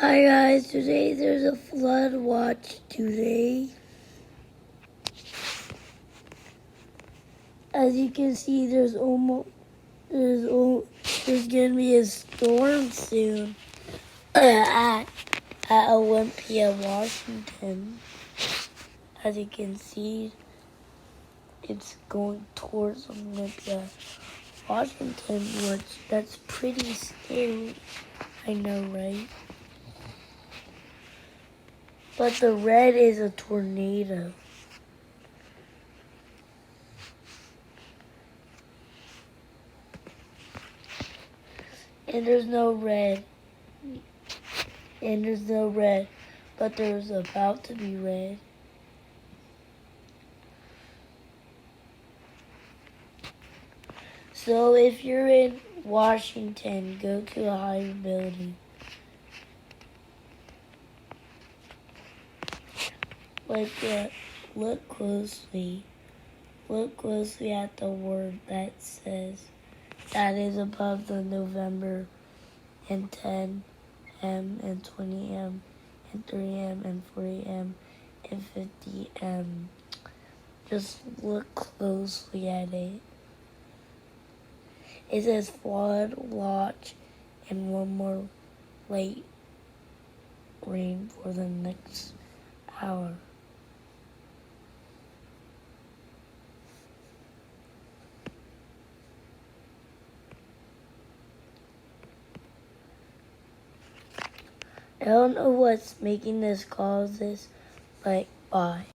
Hi guys, today there's a flood watch today. As you can see, there's gonna be a storm soon at Olympia, Washington. As you can see, it's going towards Olympia, Washington, which that's pretty scary. I know, right? But the red is a tornado. And there's no red. But there's about to be red. So if you're in Washington, go to a higher building. Look closely. Look closely at the word that says that is above the November and 10 m and 20 m and 3 m and 40 m and 50 m. Just look closely at it. It says flood watch and one more late rain for the next hour. I don't know what's making this cause this, but bye.